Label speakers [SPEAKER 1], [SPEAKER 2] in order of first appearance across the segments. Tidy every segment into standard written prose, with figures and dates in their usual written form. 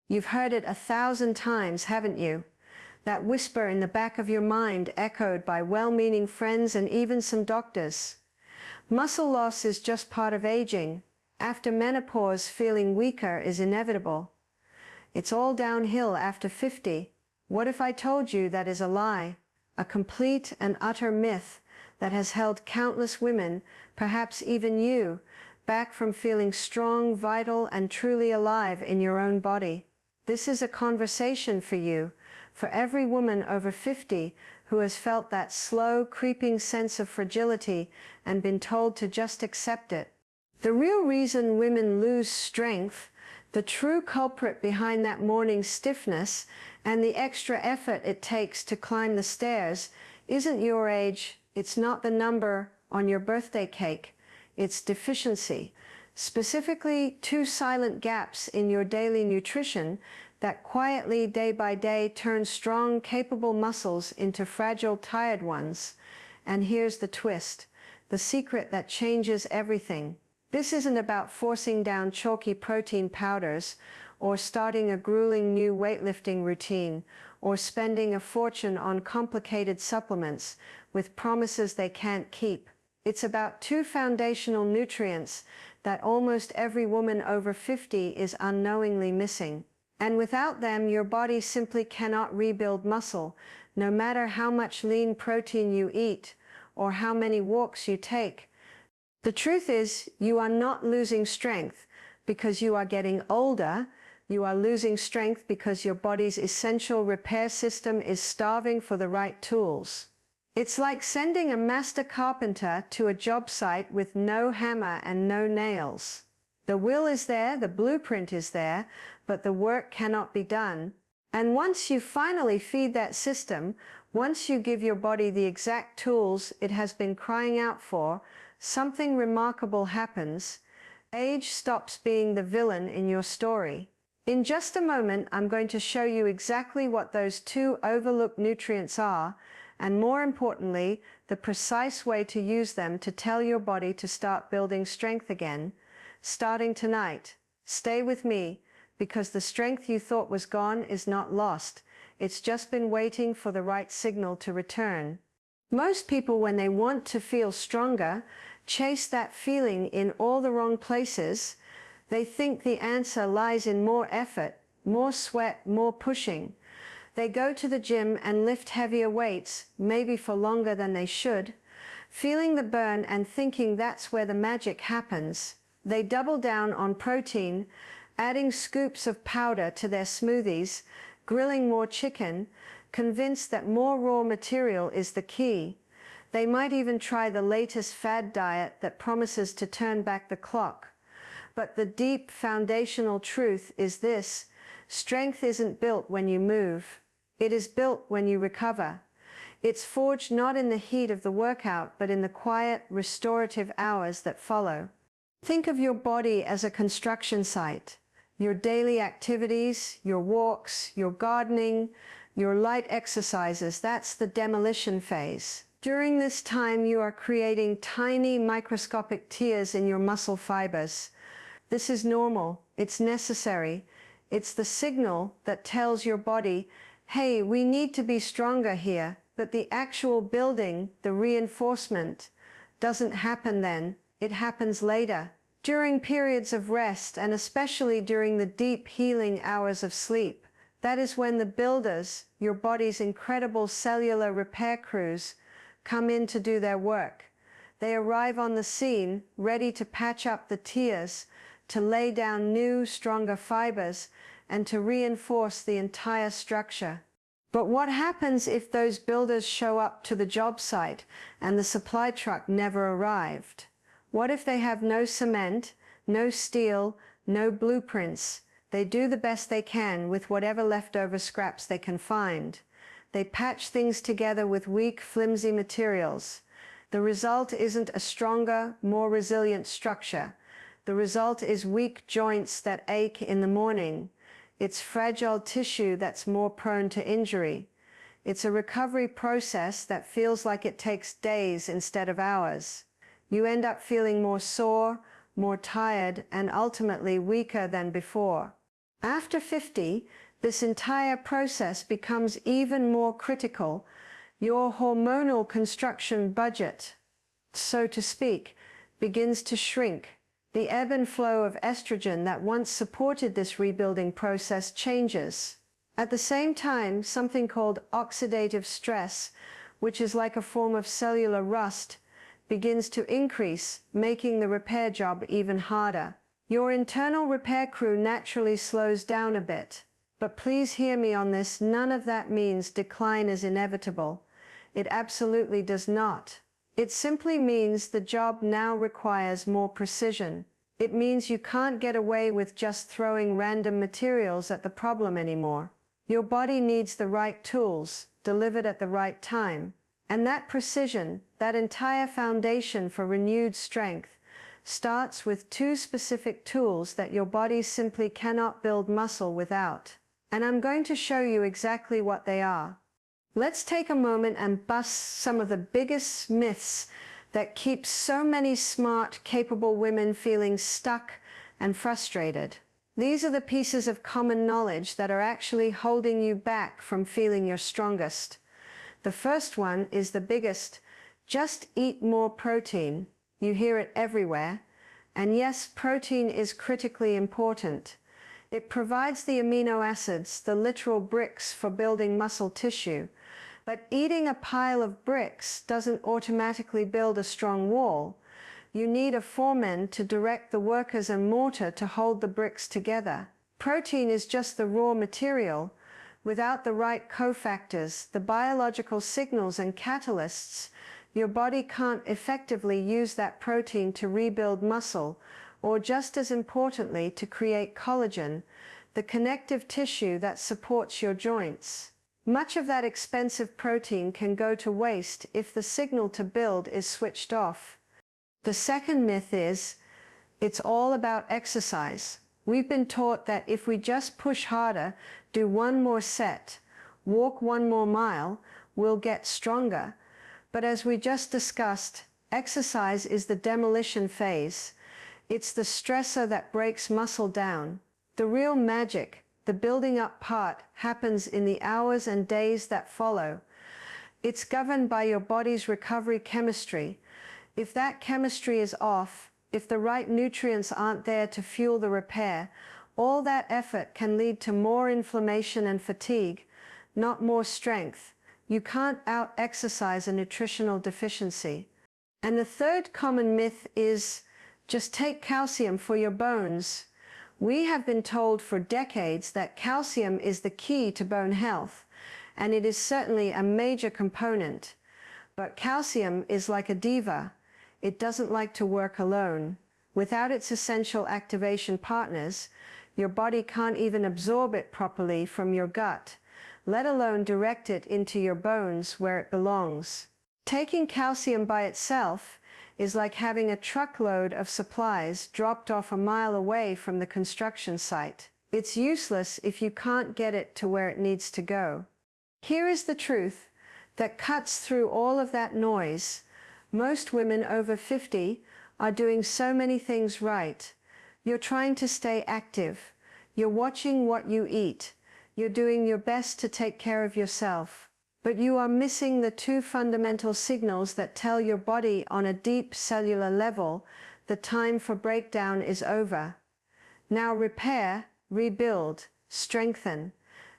[SPEAKER 1] You've heard it 1,000 times, haven't you? That whisper in the back of your mind, echoed by well-meaning friends and even some doctors. Muscle loss is just part of aging. After menopause, feeling weaker is inevitable. It's all downhill after 50. What if I told you that is a lie? A complete and utter myth that has held countless women, perhaps even you, back from feeling strong, vital, and truly alive in your own body. This is a conversation for you, for every woman over 50 who has felt that slow, creeping sense of fragility and been told to just accept it. The real reason women lose strength, the true culprit behind that morning stiffness and the extra effort it takes to climb the stairs, isn't your age, it's not the number on your birthday cake, it's deficiency. Specifically, 2 silent gaps in your daily nutrition that quietly, day by day, turn strong, capable muscles into fragile, tired ones. And here's the twist, the secret that changes everything. This isn't about forcing down chalky protein powders, or starting a grueling new weightlifting routine, or spending a fortune on complicated supplements with promises they can't keep. It's about 2 foundational nutrients that almost every woman over 50 is unknowingly missing. And without them, your body simply cannot rebuild muscle, no matter how much lean protein you eat or how many walks you take. The truth is, you are not losing strength because you are getting older. You are losing strength because your body's essential repair system is starving for the right tools. It's like sending a master carpenter to a job site with no hammer and no nails. The will is there, the blueprint is there, but the work cannot be done. And once you finally feed that system, once you give your body the exact tools it has been crying out for, something remarkable happens. Age stops being the villain in your story. In just a moment, I'm going to show you exactly what those 2 overlooked nutrients are, and more importantly, the precise way to use them to tell your body to start building strength again, starting tonight. Stay with me, because the strength you thought was gone is not lost. It's just been waiting for the right signal to return. Most people, when they want to feel stronger, chase that feeling in all the wrong places. They think the answer lies in more effort, more sweat, more pushing. They go to the gym and lift heavier weights, maybe for longer than they should, feeling the burn and thinking that's where the magic happens. They double down on protein, adding scoops of powder to their smoothies, grilling more chicken, convinced that more raw material is the key. They might even try the latest fad diet that promises to turn back the clock. But the deep foundational truth is this: strength isn't built when you move. It is built when you recover. It's forged not in the heat of the workout, but in the quiet, restorative hours that follow. Think of your body as a construction site. Your daily activities, your walks, your gardening, your light exercises, that's the demolition phase. During this time, you are creating tiny microscopic tears in your muscle fibers. This is normal. It's necessary. It's the signal that tells your body, hey, we need to be stronger here. But the actual building, the reinforcement, doesn't happen then. It happens later, during periods of rest, and especially during the deep healing hours of sleep. That is when the builders, your body's incredible cellular repair crews, come in to do their work. They arrive on the scene, ready to patch up the tears, to lay down new, stronger fibers, and to reinforce the entire structure. But what happens if those builders show up to the job site and the supply truck never arrived? What if they have no cement, no steel, no blueprints? They do the best they can with whatever leftover scraps they can find. They patch things together with weak, flimsy materials. The result isn't a stronger, more resilient structure. The result is weak joints that ache in the morning. It's fragile tissue that's more prone to injury. It's a recovery process that feels like it takes days instead of hours. You end up feeling more sore, more tired, and ultimately weaker than before. After 50, this entire process becomes even more critical. Your hormonal construction budget, so to speak, begins to shrink. The ebb and flow of estrogen that once supported this rebuilding process changes. At the same time, something called oxidative stress, which is like a form of cellular rust, begins to increase, making the repair job even harder. Your internal repair crew naturally slows down a bit. But please hear me on this, none of that means decline is inevitable. It absolutely does not. It simply means the job now requires more precision. It means you can't get away with just throwing random materials at the problem anymore. Your body needs the right tools, delivered at the right time. And that precision, that entire foundation for renewed strength, starts with two specific tools that your body simply cannot build muscle without. And I'm going to show you exactly what they are. Let's take a moment and bust some of the biggest myths that keep so many smart, capable women feeling stuck and frustrated. These are the pieces of common knowledge that are actually holding you back from feeling your strongest. The first one is the biggest. Just eat more protein. You hear it everywhere. And yes, protein is critically important. It provides the amino acids, the literal bricks for building muscle tissue. But eating a pile of bricks doesn't automatically build a strong wall. You need a foreman to direct the workers and mortar to hold the bricks together. Protein is just the raw material. Without the right cofactors, the biological signals and catalysts, your body can't effectively use that protein to rebuild muscle, or just as importantly, to create collagen, the connective tissue that supports your joints. Much of that expensive protein can go to waste if the signal to build is switched off. The second myth is, it's all about exercise. We've been taught that if we just push harder, do one more set, walk one more mile, we'll get stronger. But as we just discussed, exercise is the demolition phase. It's the stressor that breaks muscle down. The real magic, the building up part, happens in the hours and days that follow. It's governed by your body's recovery chemistry. If that chemistry is off, if the right nutrients aren't there to fuel the repair, all that effort can lead to more inflammation and fatigue, not more strength. You can't out-exercise a nutritional deficiency. And the third common myth is, just take calcium for your bones. We have been told for decades that calcium is the key to bone health, and it is certainly a major component. But calcium is like a diva. It doesn't like to work alone. Without its essential activation partners, your body can't even absorb it properly from your gut, let alone direct it into your bones where it belongs. Taking calcium by itself is like having a truckload of supplies dropped off a mile away from the construction site. It's useless if you can't get it to where it needs to go. Here is the truth that cuts through all of that noise. Most women over 50 are doing so many things right. You're trying to stay active. You're watching what you eat. You're doing your best to take care of yourself. But you are missing the two fundamental signals that tell your body on a deep cellular level the time for breakdown is over. Now repair, rebuild, strengthen.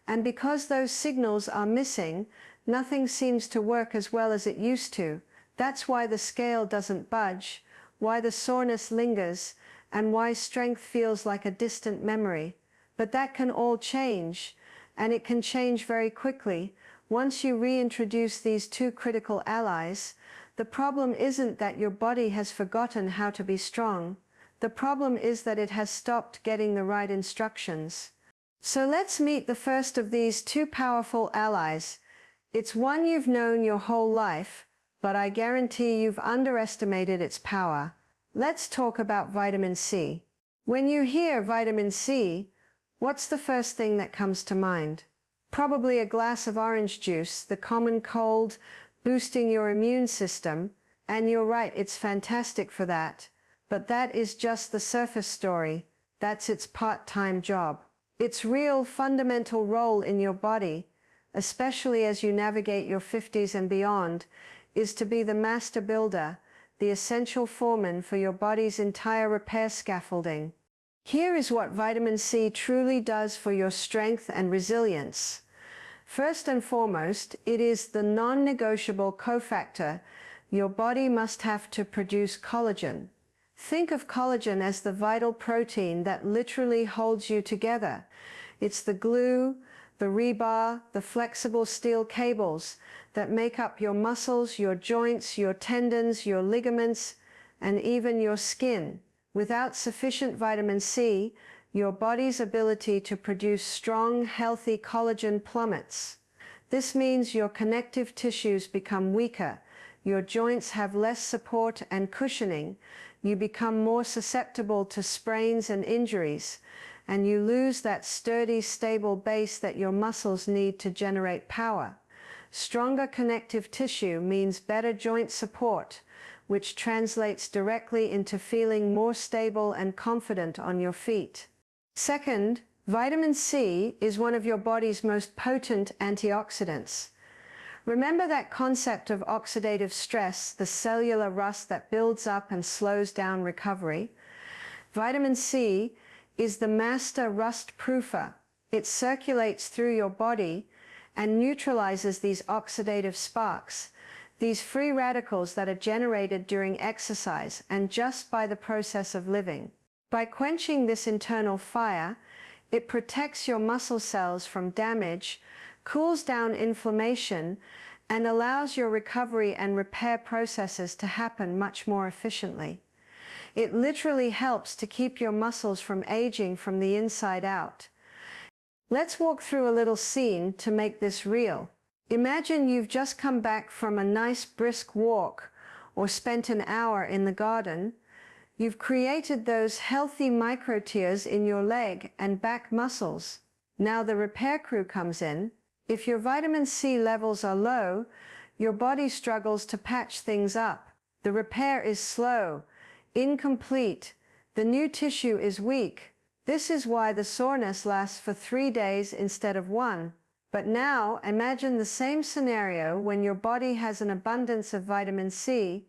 [SPEAKER 1] And because those signals are missing, nothing seems to work as well as it used to. That's why the scale doesn't budge, why the soreness lingers, and why strength feels like a distant memory. But that can all change, and it can change very quickly. Once you reintroduce these two critical allies, the problem isn't that your body has forgotten how to be strong. The problem is that it has stopped getting the right instructions. So let's meet the first of these two powerful allies. It's one you've known your whole life, but I guarantee you've underestimated its power. Let's talk about vitamin C. When you hear vitamin C, what's the first thing that comes to mind? Probably a glass of orange juice, the common cold, boosting your immune system, and you're right, it's fantastic for that. But that is just the surface story. That's its part-time job. Its real fundamental role in your body, especially as you navigate your 50s and beyond, is to be the master builder, the essential foreman for your body's entire repair scaffolding. Here is what vitamin C truly does for your strength and resilience. First and foremost, it is the non-negotiable cofactor your body must have to produce collagen. Think of collagen as the vital protein that literally holds you together. It's the glue, the rebar, the flexible steel cables that make up your muscles, your joints, your tendons, your ligaments, and even your skin. Without sufficient vitamin C, your body's ability to produce strong, healthy collagen plummets. This means your connective tissues become weaker, your joints have less support and cushioning, you become more susceptible to sprains and injuries, and you lose that sturdy, stable base that your muscles need to generate power. Stronger connective tissue means better joint support, which translates directly into feeling more stable and confident on your feet. Second, vitamin C is one of your body's most potent antioxidants. Remember that concept of oxidative stress, the cellular rust that builds up and slows down recovery? Vitamin C is the master rust proofer. It circulates through your body and neutralizes these oxidative sparks, these free radicals that are generated during exercise and just by the process of living. By quenching this internal fire, it protects your muscle cells from damage, cools down inflammation, and allows your recovery and repair processes to happen much more efficiently. It literally helps to keep your muscles from aging from the inside out. Let's walk through a little scene to make this real. Imagine you've just come back from a nice brisk walk or spent an hour in the garden. You've created those healthy micro tears in your leg and back muscles. Now the repair crew comes in. If your vitamin C levels are low, your body struggles to patch things up. The repair is slow, incomplete. The new tissue is weak. This is why the soreness lasts for 3 days instead of 1. But now imagine the same scenario when your body has an abundance of vitamin C.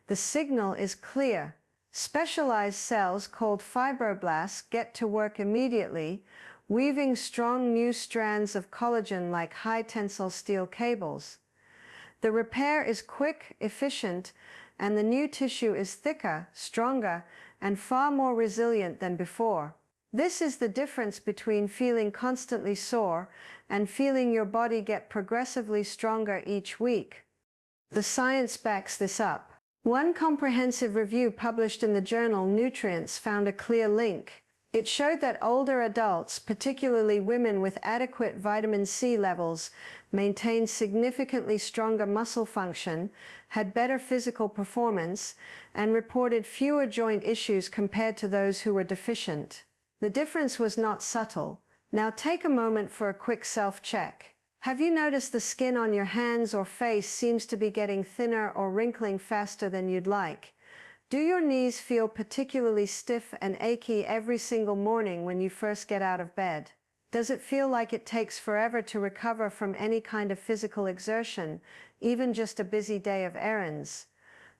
[SPEAKER 1] The signal is clear. Specialized cells called fibroblasts get to work immediately, weaving strong new strands of collagen like high-tensile steel cables. The repair is quick, efficient, and the new tissue is thicker, stronger, and far more resilient than before. This is the difference between feeling constantly sore and feeling your body get progressively stronger each week. The science backs this up. One comprehensive review published in the journal Nutrients found a clear link. It showed that older adults, particularly women with adequate vitamin C levels, maintained significantly stronger muscle function, had better physical performance, and reported fewer joint issues compared to those who were deficient. The difference was not subtle. Now take a moment for a quick self-check. Have you noticed the skin on your hands or face seems to be getting thinner or wrinkling faster than you'd like? Do your knees feel particularly stiff and achy every single morning when you first get out of bed? Does it feel like it takes forever to recover from any kind of physical exertion, even just a busy day of errands?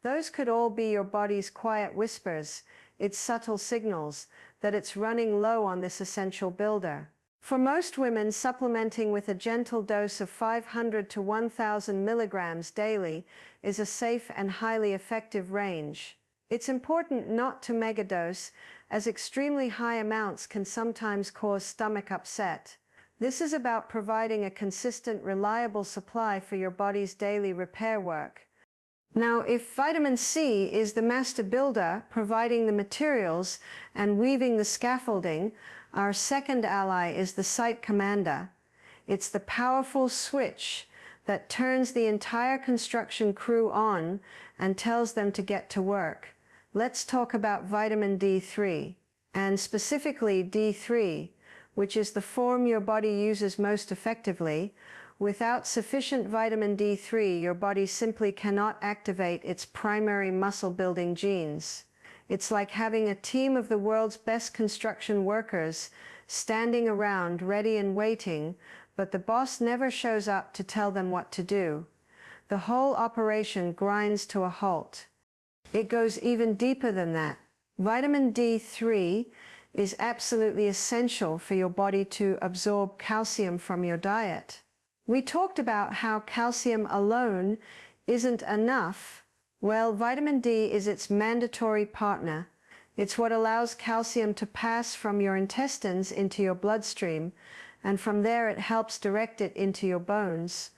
[SPEAKER 1] Those could all be your body's quiet whispers, its subtle signals that it's running low on this essential builder. For most women, supplementing with a gentle dose of 500 to 1,000 milligrams daily is a safe and highly effective range. It's important not to megadose, as extremely high amounts can sometimes cause stomach upset. This is about providing a consistent, reliable supply for your body's daily repair work. Now, if vitamin C is the master builder, providing the materials and weaving the scaffolding, our second ally is the site commander. It's the powerful switch that turns the entire construction crew on and tells them to get to work. Let's talk about vitamin D3, and specifically D3, which is the form your body uses most effectively. Without sufficient vitamin D3, your body simply cannot activate its primary muscle-building genes. It's like having a team of the world's best construction workers standing around ready and waiting, but the boss never shows up to tell them what to do. The whole operation grinds to a halt. It goes even deeper than that. Vitamin D3 is absolutely essential for your body to absorb calcium from your diet. We talked about how calcium alone isn't enough. Well, vitamin D is its mandatory partner. It's what allows calcium to pass from your intestines into your bloodstream, and from there it helps direct it into your bones.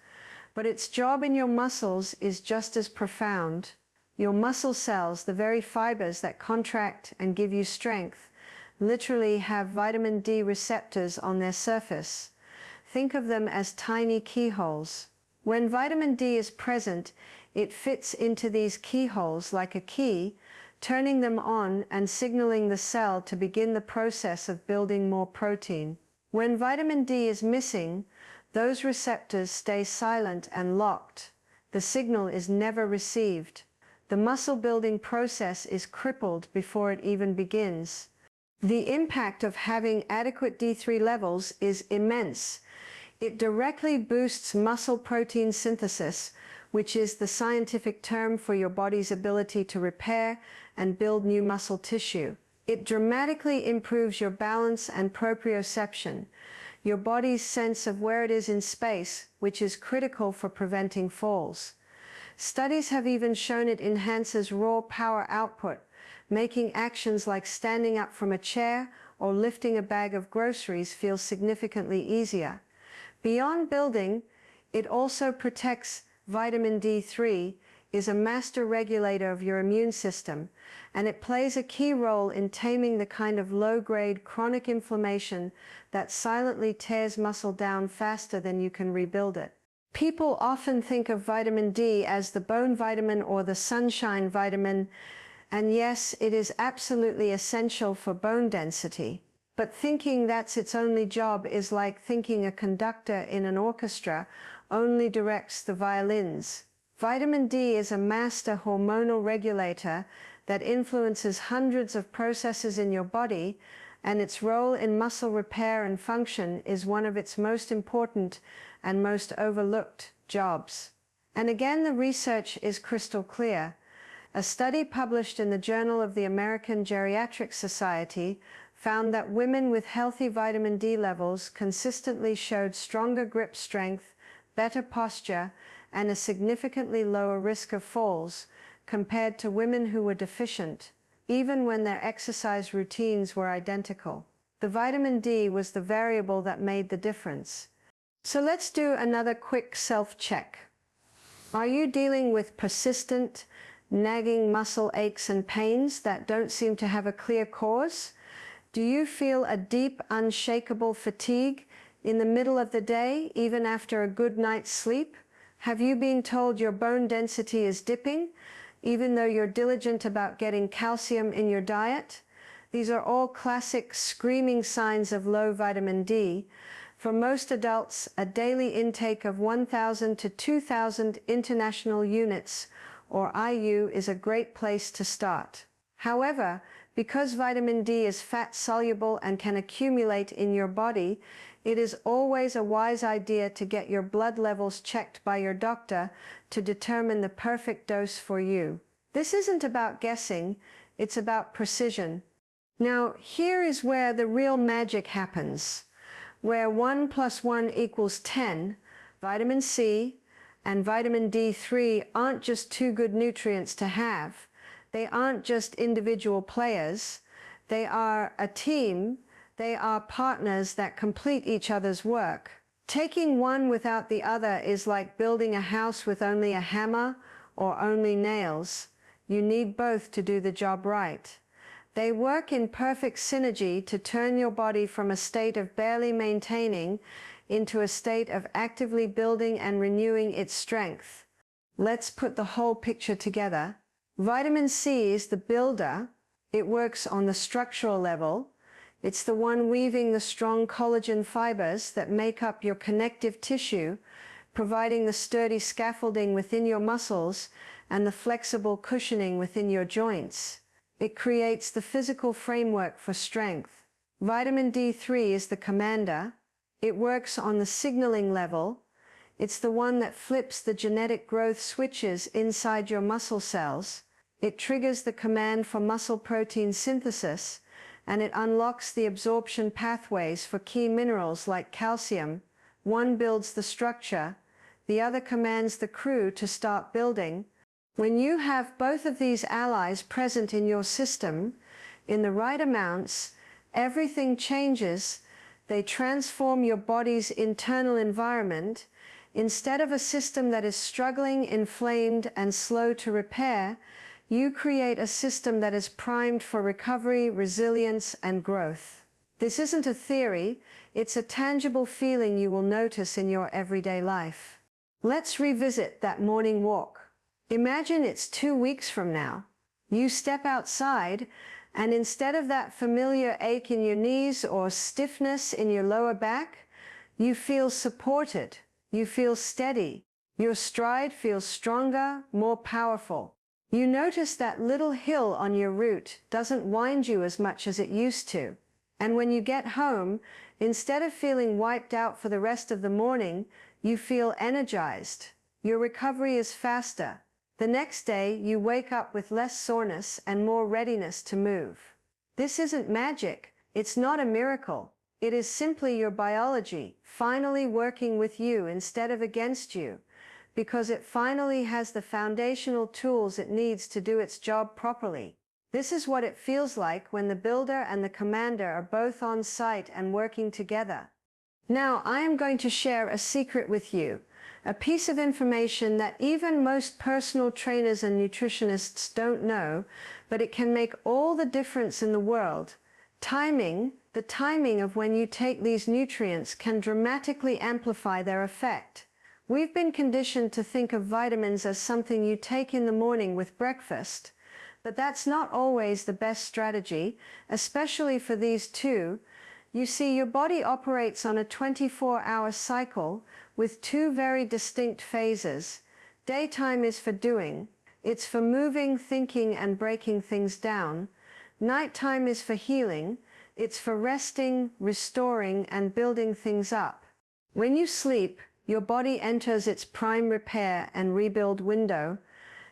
[SPEAKER 1] But its job in your muscles is just as profound. Your muscle cells, the very fibers that contract and give you strength, literally have vitamin D receptors on their surface. Think of them as tiny keyholes. When vitamin D is present, it fits into these keyholes like a key, turning them on and signaling the cell to begin the process of building more protein. When vitamin D is missing, those receptors stay silent and locked. The signal is never received. The muscle-building process is crippled before it even begins. The impact of having adequate D3 levels is immense. It directly boosts muscle protein synthesis, which is the scientific term for your body's ability to repair and build new muscle tissue. It dramatically improves your balance and proprioception, your body's sense of where it is in space, which is critical for preventing falls. Studies have even shown it enhances raw power output, making actions like standing up from a chair or lifting a bag of groceries feel significantly easier. Beyond building, it also protects. Vitamin D3 is a master regulator of your immune system, and it plays a key role in taming the kind of low-grade chronic inflammation that silently tears muscle down faster than you can rebuild it. People often think of vitamin D as the bone vitamin or the sunshine vitamin, and yes, it is absolutely essential for bone density. But thinking that's its only job is like thinking a conductor in an orchestra only directs the violins. Vitamin D is a master hormonal regulator that influences hundreds of processes in your body, and its role in muscle repair and function is one of its most important and most overlooked jobs. And again, the research is crystal clear. A study published in the Journal of the American Geriatric Society found that women with healthy vitamin D levels consistently showed stronger grip strength, better posture, and a significantly lower risk of falls compared to women who were deficient, even when their exercise routines were identical. The vitamin D was the variable that made the difference. So let's do another quick self-check. Are you dealing with persistent, nagging muscle aches and pains that don't seem to have a clear cause? Do you feel a deep, unshakable fatigue in the middle of the day, even after a good night's sleep? Have you been told your bone density is dipping, even though you're diligent about getting calcium in your diet? These are all classic screaming signs of low vitamin D. For most adults, a daily intake of 1,000 to 2,000 international units, or IU, is a great place to start. However, because vitamin D is fat-soluble and can accumulate in your body, it is always a wise idea to get your blood levels checked by your doctor to determine the perfect dose for you. This isn't about guessing, it's about precision. Now, here is where the real magic happens. Where 1 + 1 = 10, vitamin C and vitamin D3 aren't just two good nutrients to have. They aren't just individual players. They are a team. They are partners that complete each other's work. Taking one without the other is like building a house with only a hammer or only nails. You need both to do the job right. They work in perfect synergy to turn your body from a state of barely maintaining into a state of actively building and renewing its strength. Let's put the whole picture together. Vitamin C is the builder. It works on the structural level. It's the one weaving the strong collagen fibers that make up your connective tissue, providing the sturdy scaffolding within your muscles and the flexible cushioning within your joints. It creates the physical framework for strength. Vitamin D3 is the commander. It works on the signaling level. It's the one that flips the genetic growth switches inside your muscle cells. It triggers the command for muscle protein synthesis, and it unlocks the absorption pathways for key minerals like calcium. One builds the structure, the other commands the crew to start building. When you have both of these allies present in your system, in the right amounts, everything changes. They transform your body's internal environment. Instead of a system that is struggling, inflamed, and slow to repair, you create a system that is primed for recovery, resilience, and growth. This isn't a theory, it's a tangible feeling you will notice in your everyday life. Let's revisit that morning walk. Imagine it's 2 weeks from now. You step outside, and instead of that familiar ache in your knees or stiffness in your lower back, you feel supported, you feel steady. Your stride feels stronger, more powerful. You notice that little hill on your route doesn't wind you as much as it used to. And when you get home, instead of feeling wiped out for the rest of the morning, you feel energized. Your recovery is faster. The next day, you wake up with less soreness and more readiness to move. This isn't magic. It's not a miracle. It is simply your biology finally working with you instead of against you, because it finally has the foundational tools it needs to do its job properly. This is what it feels like when the builder and the commander are both on site and working together. Now, I am going to share a secret with you, a piece of information that even most personal trainers and nutritionists don't know, but it can make all the difference in the world. Timing, the timing of when you take these nutrients can dramatically amplify their effect. We've been conditioned to think of vitamins as something you take in the morning with breakfast, but that's not always the best strategy, especially for these two. You see, your body operates on a 24-hour cycle with two very distinct phases. Daytime is for doing. It's for moving, thinking, and breaking things down. Nighttime is for healing. It's for resting, restoring, and building things up. When you sleep, your body enters its prime repair and rebuild window.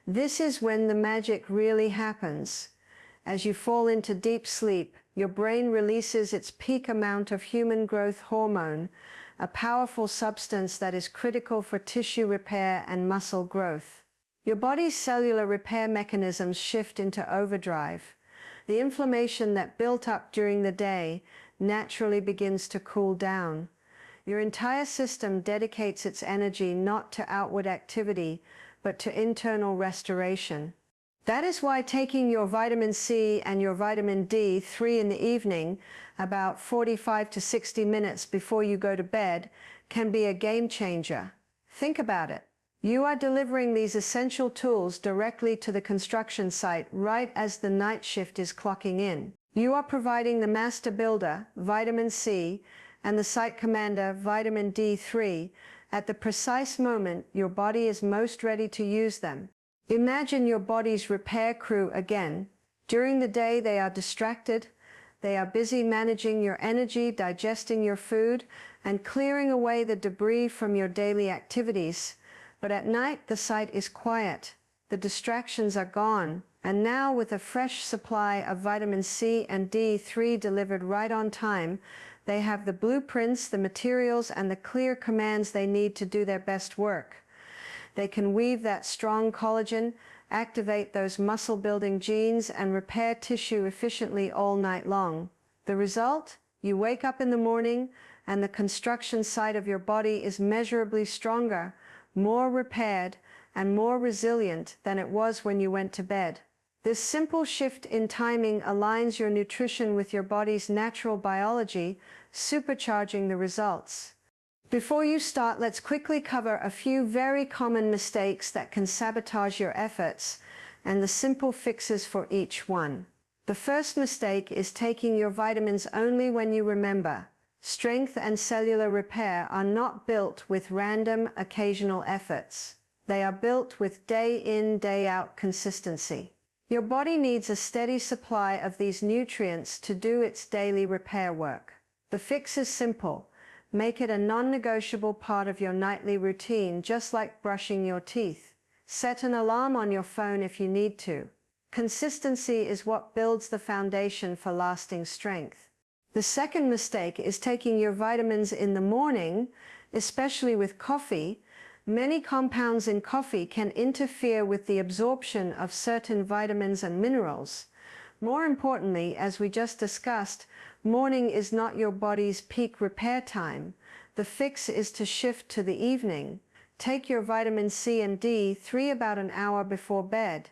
[SPEAKER 1] This is when the magic really happens. As you fall into deep sleep, your brain releases its peak amount of human growth hormone, a powerful substance that is critical for tissue repair and muscle growth. Your body's cellular repair mechanisms shift into overdrive. The inflammation that built up during the day naturally begins to cool down. Your entire system dedicates its energy not to outward activity, but to internal restoration. That is why taking your vitamin C and your vitamin D3 in the evening, about 45 to 60 minutes before you go to bed, can be a game changer. Think about it. You are delivering these essential tools directly to the construction site right as the night shift is clocking in. You are providing the master builder, vitamin C, and the site commander, vitamin D3, at the precise moment your body is most ready to use them. Imagine your body's repair crew again. During the day they are distracted. They are busy managing your energy, digesting your food, and clearing away the debris from your daily activities. But at night the site is quiet. The distractions are gone. And now, with a fresh supply of vitamin C and D3 delivered right on time, they have the blueprints, the materials, and the clear commands they need to do their best work. They can weave that strong collagen, activate those muscle-building genes, and repair tissue efficiently all night long. The result? You wake up in the morning, and the construction site of your body is measurably stronger, more repaired, and more resilient than it was when you went to bed. This simple shift in timing aligns your nutrition with your body's natural biology, supercharging the results. Before you start, let's quickly cover a few very common mistakes that can sabotage your efforts and the simple fixes for each one. The first mistake is taking your vitamins only when you remember. Strength and cellular repair are not built with random, occasional efforts. They are built with day in, day out consistency. Your body needs a steady supply of these nutrients to do its daily repair work. The fix is simple. Make it a non-negotiable part of your nightly routine, just like brushing your teeth. Set an alarm on your phone if you need to. Consistency is what builds the foundation for lasting strength. The second mistake is taking your vitamins in the morning, especially with coffee. Many compounds in coffee can interfere with the absorption of certain vitamins and minerals. More importantly, as we just discussed, morning is not your body's peak repair time. The fix is to shift to the evening. Take your vitamin C and D3 about an hour before bed.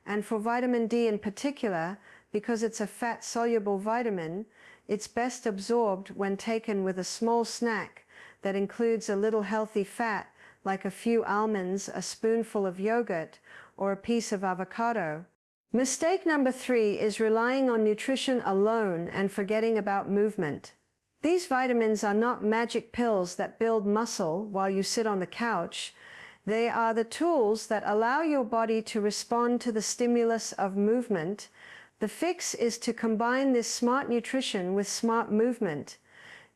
[SPEAKER 1] And for vitamin D in particular, because it's a fat-soluble vitamin, it's best absorbed when taken with a small snack that includes a little healthy fat, like a few almonds, a spoonful of yogurt, or a piece of avocado. Mistake number 3 is relying on nutrition alone and forgetting about movement. These vitamins are not magic pills that build muscle while you sit on the couch. They are the tools that allow your body to respond to the stimulus of movement. The fix is to combine this smart nutrition with smart movement.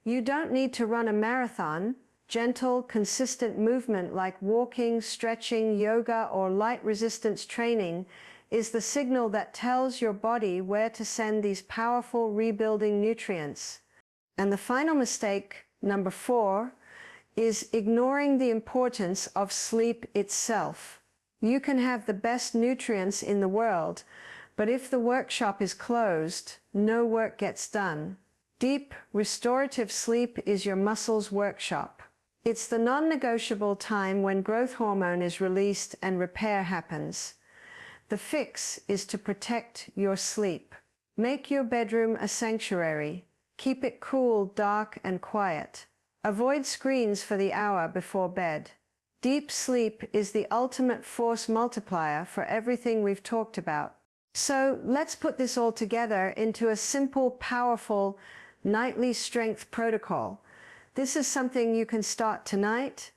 [SPEAKER 1] You don't need to run a marathon. Gentle, consistent movement like walking, stretching, yoga, or light resistance training is the signal that tells your body where to send these powerful rebuilding nutrients. And the final mistake, number 4, is ignoring the importance of sleep itself. You can have the best nutrients in the world, but if the workshop is closed, no work gets done. Deep, restorative sleep is your muscles' workshop. It's the non-negotiable time when growth hormone is released and repair happens. The fix is to protect your sleep. Make your bedroom a sanctuary. Keep it cool, dark, and quiet. Avoid screens for the hour before bed. Deep sleep is the ultimate force multiplier for everything we've talked about. So let's put this all together into a simple, powerful, nightly strength protocol. This is something you can start tonight.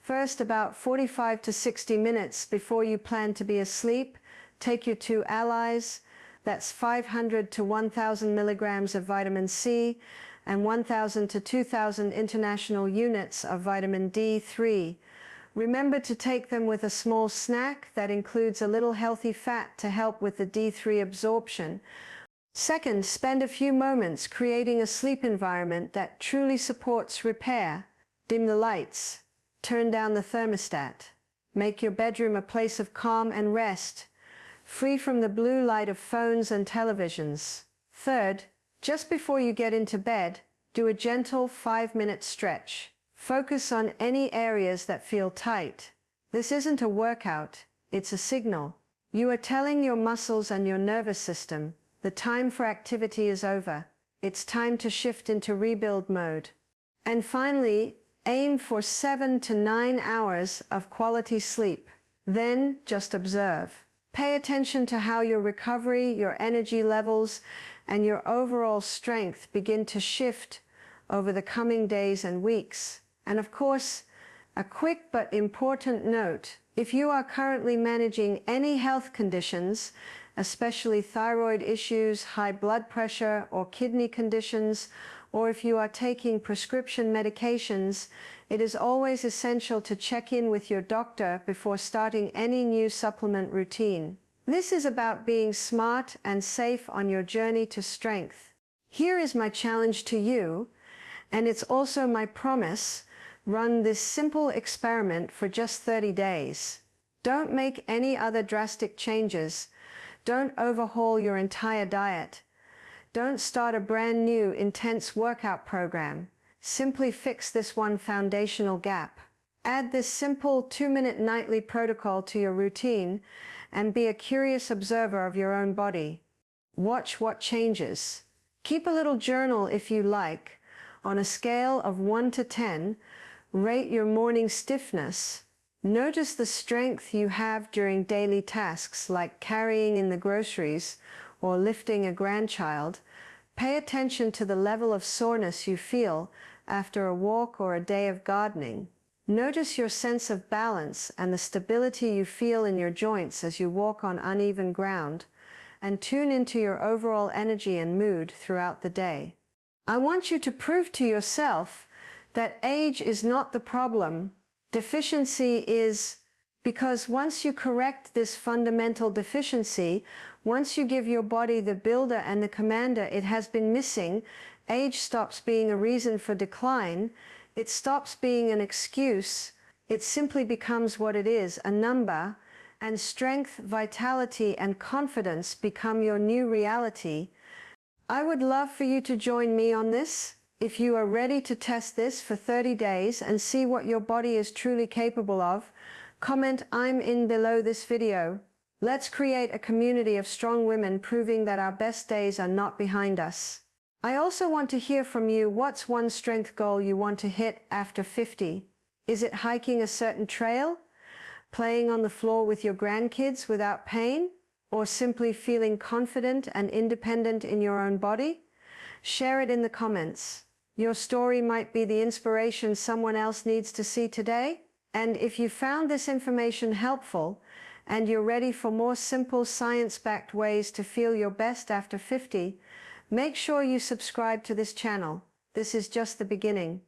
[SPEAKER 1] First, about 45 to 60 minutes before you plan to be asleep, take your 2 allies. That's 500 to 1,000 milligrams of vitamin C and 1,000 to 2,000 international units of vitamin D3. Remember to take them with a small snack that includes a little healthy fat to help with the D3 absorption. Second, spend a few moments creating a sleep environment that truly supports repair. Dim the lights. Turn down the thermostat. Make your bedroom a place of calm and rest, free from the blue light of phones and televisions. Third, just before you get into bed, do a gentle 5-minute stretch. Focus on any areas that feel tight. This isn't a workout, it's a signal. You are telling your muscles and your nervous system, the time for activity is over. It's time to shift into rebuild mode. And finally, aim for 7 to 9 hours of quality sleep. Then just observe. Pay attention to how your recovery, your energy levels, and your overall strength begin to shift over the coming days and weeks. And of course, a quick but important note: if you are currently managing any health conditions, especially thyroid issues, high blood pressure, or kidney conditions, or if you are taking prescription medications, it is always essential to check in with your doctor before starting any new supplement routine. This is about being smart and safe on your journey to strength. Here is my challenge to you, and it's also my promise: run this simple experiment for just 30 days. Don't make any other drastic changes. Don't overhaul your entire diet. Don't start a brand new intense workout program. Simply fix this one foundational gap. Add this simple 2-minute nightly protocol to your routine and be a curious observer of your own body. Watch what changes. Keep a little journal if you like. On a scale of 1 to 10, rate your morning stiffness. Notice the strength you have during daily tasks like carrying in the groceries or lifting a grandchild. Pay attention to the level of soreness you feel after a walk or a day of gardening. Notice your sense of balance and the stability you feel in your joints as you walk on uneven ground. and tune into your overall energy and mood throughout the day. I want you to prove to yourself that age is not the problem. Deficiency is, because once you correct this fundamental deficiency, once you give your body the builder and the commander it has been missing, age stops being a reason for decline, it stops being an excuse, it simply becomes what it is, a number, and strength, vitality, and confidence become your new reality. I would love for you to join me on this. If you are ready to test this for 30 days and see what your body is truly capable of, comment "I'm in" below this video. Let's create a community of strong women proving that our best days are not behind us. I also want to hear from you. What's one strength goal you want to hit after 50? Is it hiking a certain trail? Playing on the floor with your grandkids without pain? Or simply feeling confident and independent in your own body? Share it in the comments. Your story might be the inspiration someone else needs to see today. And if you found this information helpful and you're ready for more simple science-backed ways to feel your best after 50, make sure you subscribe to this channel. This is just the beginning.